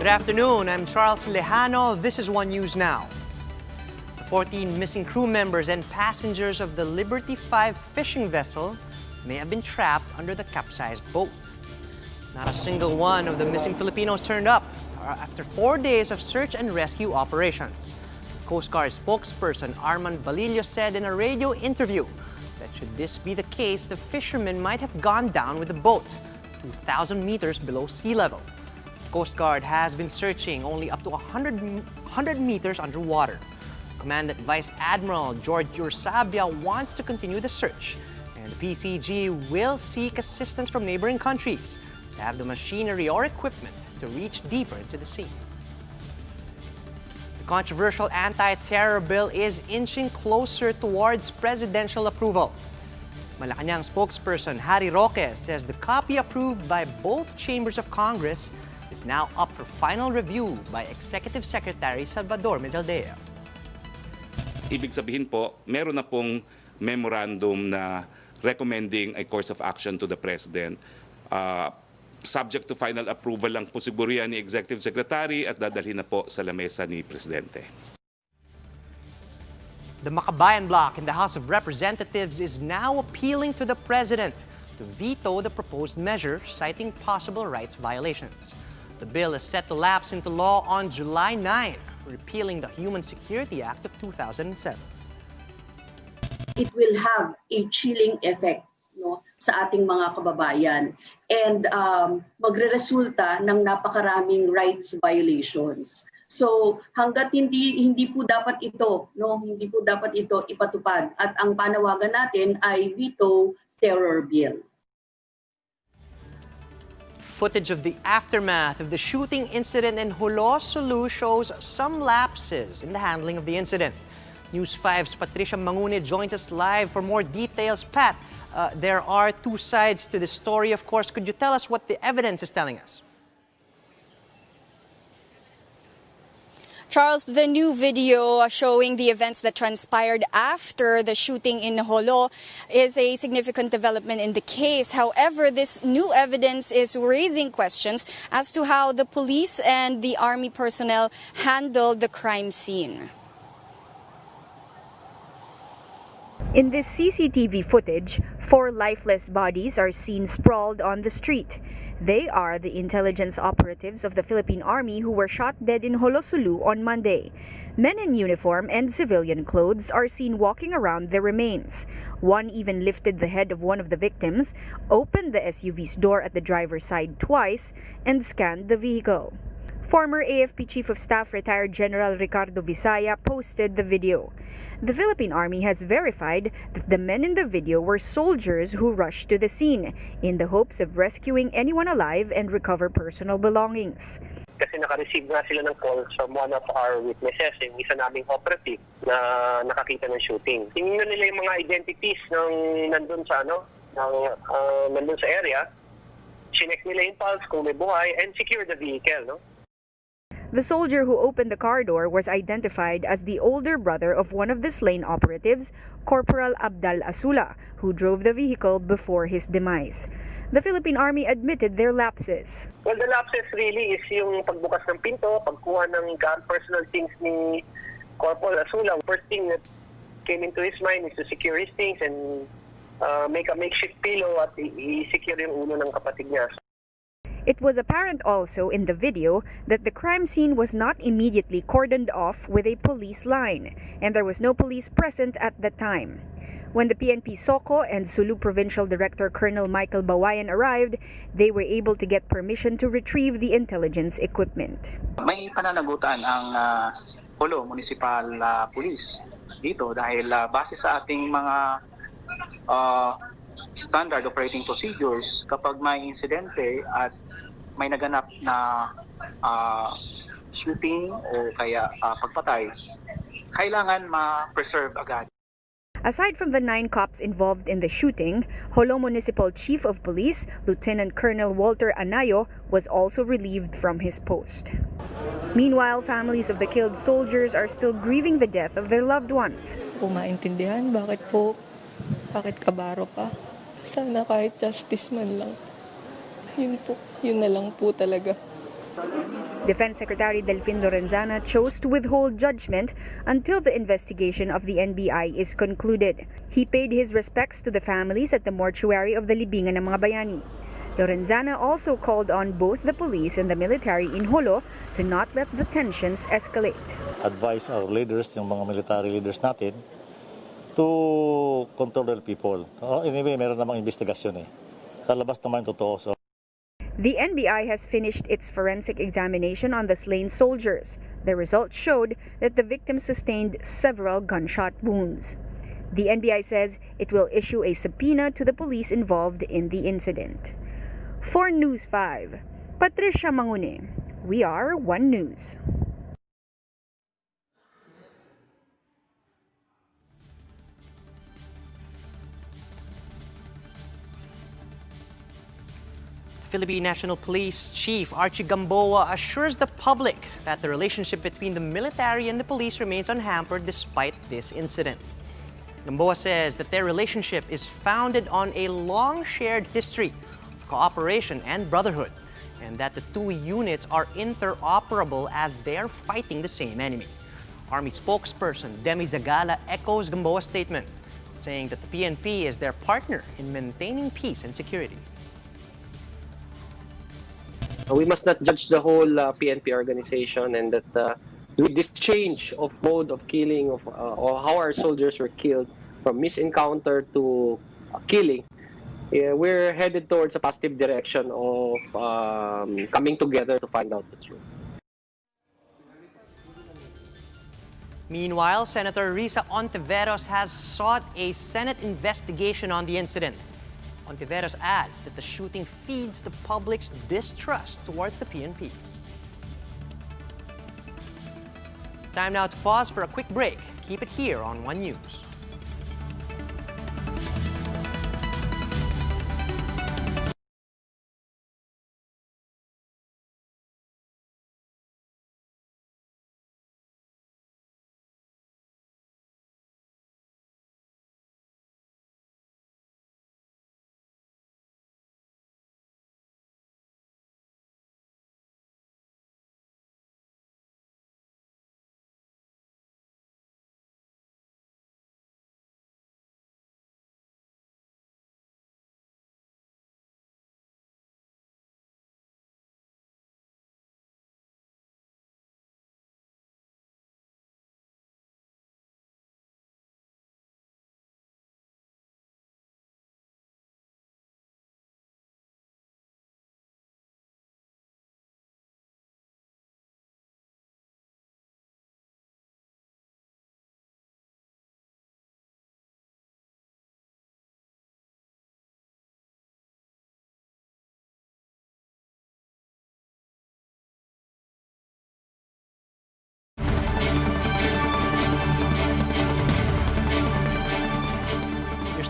Good afternoon, I'm Charles Lejano. This is One News Now. The 14 missing crew members and passengers of the Liberty 5 fishing vessel may have been trapped under the capsized boat. Not a single one of the missing Filipinos turned up after 4 days of search and rescue operations. Coast Guard spokesperson Arman Balillo said in a radio interview that should this be the case, the fishermen might have gone down with the boat 2,000 meters below sea level. Coast Guard has been searching only up to 100 meters underwater. Commandant Vice Admiral George Ursabia wants to continue the search, and the PCG will seek assistance from neighboring countries to have the machinery or equipment to reach deeper into the sea. The controversial anti-terror bill is inching closer towards presidential approval. Malacanang spokesperson Harry Roque says the copy approved by both chambers of Congress is now up for final review by Executive Secretary Salvador Medaldea. Ibig sabihin po, meron na pong memorandum na recommending a course of action to the President. Subject to final approval lang po siguro yan ni Executive Secretary at dadalhin na po sa lamesa ni Presidente. The Makabayan bloc in the House of Representatives is now appealing to the President to veto the proposed measure, citing possible rights violations. The bill is set to lapse into law on July 9, repealing the Human Security Act of 2007. It will have a chilling effect, no, sa ating mga kababayan and magreresulta ng napakaraming rights violations. So hangga't hindi po dapat ito, no, hindi po dapat ito ipatupad at ang panawagan natin ay veto terror bill. Footage of the aftermath of the shooting incident in Jolo, Sulu shows some lapses in the handling of the incident. News 5's Patricia Mangune joins us live for more details. Pat, there are two sides to this story, of course. Could you tell us what the evidence is telling us? Charles, the new video showing the events that transpired after the shooting in Jolo is a significant development in the case. However, this new evidence is raising questions as to how the police and the army personnel handled the crime scene. In this CCTV footage, 4 lifeless bodies are seen sprawled on the street. They are the intelligence operatives of the Philippine Army who were shot dead in Jolo, Sulu on Monday. Men in uniform and civilian clothes are seen walking around the remains. One even lifted the head of one of the victims, opened the SUV's door at the driver's side twice, and scanned the vehicle. Former AFP Chief of Staff retired General Ricardo Visaya posted the video. The Philippine Army has verified that the men in the video were soldiers who rushed to the scene in the hopes of rescuing anyone alive and recover personal belongings. Kasi naka-receive nga sila ng calls from one of our witnesses, yung isa naming operative na nakakita ng shooting. Tingnan nila yung mga identities ng nandun sa nandun sa area. Chinek nila yung pulse kung may buhay and secure the vehicle, no? The soldier who opened the car door was identified as the older brother of one of the slain operatives, Corporal Abdal Asula, who drove the vehicle before his demise. The Philippine Army admitted their lapses. Well, the lapses really is yung pagbukas ng pinto, pagkuha ng personal things ni Corporal Asula. First thing that came into his mind is to secure his things and make a makeshift pillow at i-secure yung ulo ng kapatid niya. It was apparent also in the video that the crime scene was not immediately cordoned off with a police line, and there was no police present at the time. When the PNP SOCO and Sulu Provincial Director Colonel Michael Bawayan arrived, they were able to get permission to retrieve the intelligence equipment. May pananagutan ang Jolo Municipal Police dito dahil base sa ating mga standard operating procedures, kapag may insidente at may naganap na shooting o kaya pagpatay, kailangan ma-preserve agad. Aside from the 9 cops involved in the shooting, Jolo Municipal Chief of Police, Lieutenant Colonel Walter Anayo, was also relieved from his post. Meanwhile, families of the killed soldiers are still grieving the death of their loved ones. Maintindihan bakit kabaro pa. Sana kahit justice man lang. Yun na lang po talaga. Defense Secretary Delfin Lorenzana chose to withhold judgment until the investigation of the NBI is concluded. He paid his respects to the families at the mortuary of the Libingan ng mga Bayani. Lorenzana also called on both the police and the military in Jolo to not let the tensions escalate. Advise our leaders, yung mga military leaders natin, to control their people. So, anyway, meron namang investigasyon eh. Talabas naman totoo. So. The NBI has finished its forensic examination on the slain soldiers. The results showed that the victims sustained several gunshot wounds. The NBI says it will issue a subpoena to the police involved in the incident. For News 5, Patricia Mangune. We are One News. Philippine National Police Chief Archie Gamboa assures the public that the relationship between the military and the police remains unhampered despite this incident. Gamboa says that their relationship is founded on a long shared history of cooperation and brotherhood, and that the two units are interoperable as they're fighting the same enemy. Army spokesperson Demi Zagala echoes Gamboa's statement, saying that the PNP is their partner in maintaining peace and security. We must not judge the whole PNP organization, and that with this change of mode of killing, or how our soldiers were killed from misencounter to killing, we're headed towards a positive direction of coming together to find out the truth. Meanwhile, Senator Risa Ontiveros has sought a Senate investigation on the incident. Ontiveros adds that the shooting feeds the public's distrust towards the PNP. Time now to pause for a quick break. Keep it here on One News.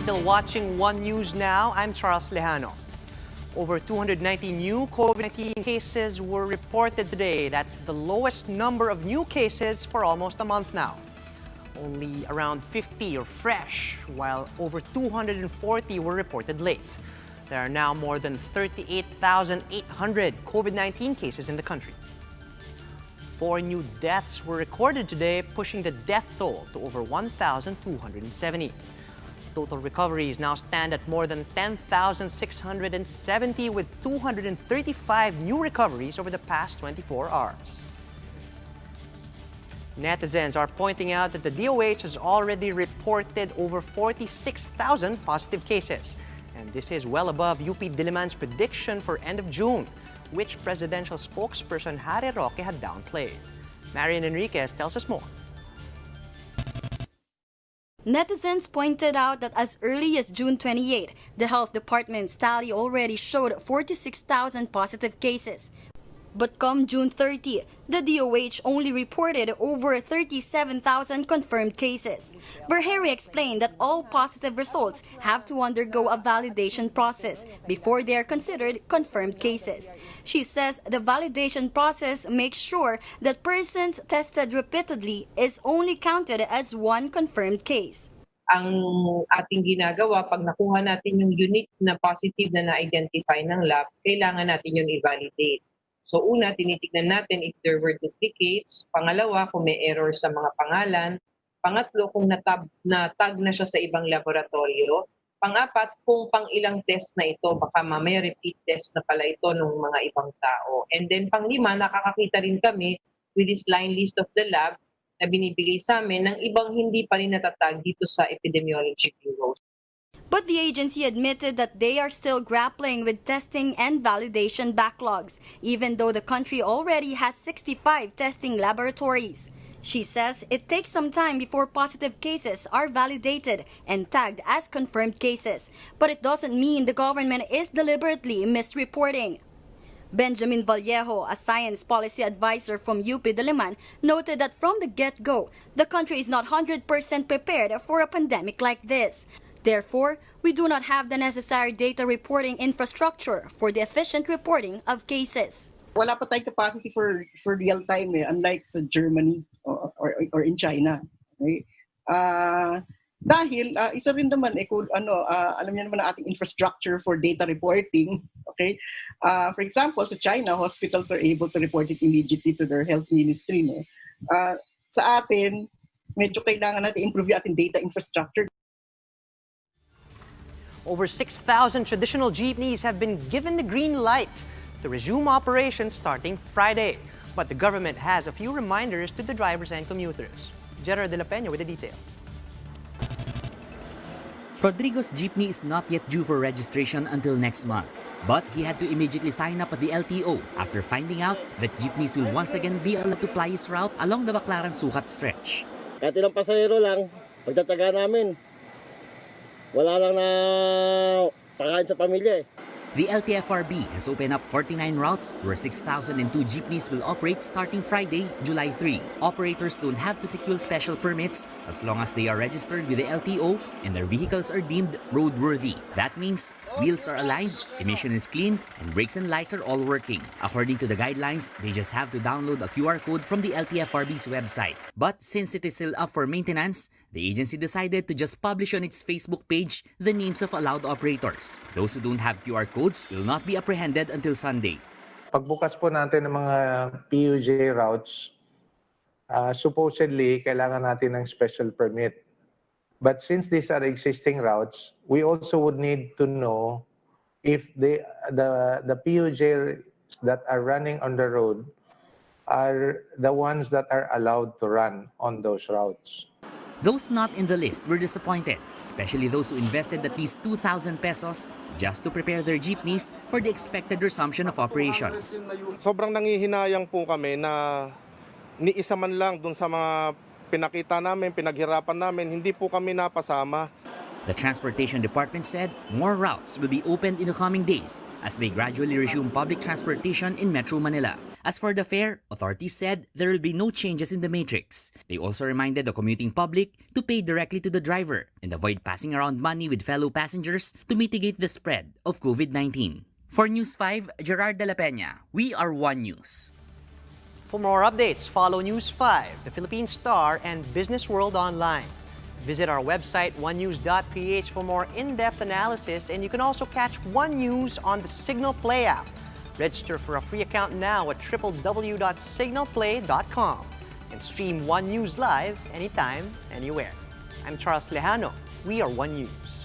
Still watching One News Now, I'm Charles Lejano. Over 290 new COVID-19 cases were reported today. That's the lowest number of new cases for almost a month now. Only around 50 are fresh, while over 240 were reported late. There are now more than 38,800 COVID-19 cases in the country. 4 new deaths were recorded today, pushing the death toll to over 1,270. Total recoveries now stand at more than 10,670, with 235 new recoveries over the past 24 hours. Netizens are pointing out that the DOH has already reported over 46,000 positive cases. And this is well above UP Diliman's prediction for end of June, which presidential spokesperson Harry Roque had downplayed. Marian Enriquez tells us more. Netizens pointed out that as early as June 28, the health department's tally already showed 46,000 positive cases. But come June 30, the DOH only reported over 37,000 confirmed cases. Vergeire explained that all positive results have to undergo a validation process before they are considered confirmed cases. She says the validation process makes sure that persons tested repeatedly is only counted as one confirmed case. Ang ating ginagawa, pag nakuha natin yung unique na positive na na-identify ng lab, kailangan natin yung i-validate. So una, tinitignan natin if there were duplicates. Pangalawa, kung may error sa mga pangalan. Pangatlo, kung natag na siya sa ibang laboratorio. Pang-apat, kung pang ilang test na ito, baka mamaya repeat test na pala ito ng mga ibang tao. And then pang-lima, nakakakita rin kami with this line list of the lab na binibigay sa amin ng ibang hindi pa rin natatag dito sa Epidemiology Bureau. But the agency admitted that they are still grappling with testing and validation backlogs, even though the country already has 65 testing laboratories. She says it takes some time before positive cases are validated and tagged as confirmed cases, but it doesn't mean the government is deliberately misreporting. Benjamin Vallejo, a science policy advisor from UP Diliman, noted that from the get-go, the country is not 100% prepared for a pandemic like this. Therefore, we do not have the necessary data reporting infrastructure for the efficient reporting of cases. Wala pa tayong capacity for real time unlike sa Germany or in China. Okay? Dahil isa rin naman kung alam niyo naman ang ating infrastructure for data reporting, okay? For example, sa China, hospitals are able to report it immediately to their health ministry, no. Sa atin, medyo kailangan natin improve yung ating data infrastructure. Over 6,000 traditional jeepneys have been given the green light to resume operations starting Friday. But the government has a few reminders to the drivers and commuters. Gerard de la Peña with the details. Rodrigo's jeepney is not yet due for registration until next month. But he had to immediately sign up at the LTO after finding out that jeepneys will once again be allowed to ply his route along the Baclaran-Sucat stretch. Kahit ilang pasahero lang, pagtataga namin. Wala lang na pakain sa pamilya. The LTFRB has opened up 49 routes where 6,002 jeepneys will operate starting Friday, July 3. Operators don't have to secure special permits as long as they are registered with the LTO and their vehicles are deemed roadworthy. That means wheels are aligned, emission is clean, and brakes and lights are all working. According to the guidelines, they just have to download a QR code from the LTFRB's website. But since it is still up for maintenance, the agency decided to just publish on its Facebook page the names of allowed operators. Those who don't have QR codes will not be apprehended until Sunday. Pagbukas po natin ng mga PUJ routes, supposedly kailangan natin ng special permit. But since these are existing routes, we also would need to know if the PUJ that are running on the road are the ones that are allowed to run on those routes. Those not in the list were disappointed, especially those who invested at least 2,000 pesos just to prepare their jeepneys for the expected resumption of operations. Sobrang nangihinayang po kami na ni isa man lang dun sa mga pinakita namin, pinaghirapan namin, hindi po kami napasama. The Transportation Department said more routes will be opened in the coming days as they gradually resume public transportation in Metro Manila. As for the fare, authorities said there will be no changes in the matrix. They also reminded the commuting public to pay directly to the driver and avoid passing around money with fellow passengers to mitigate the spread of COVID-19. For News 5, Gerard de la Peña, we are One News. For more updates, follow News 5, the Philippine Star, and Business World Online. Visit our website, onenews.ph, for more in-depth analysis, and you can also catch One News on the Signal Play app. Register for a free account now at www.signalplay.com and stream One News live anytime, anywhere. I'm Charles Lejano. We are One News.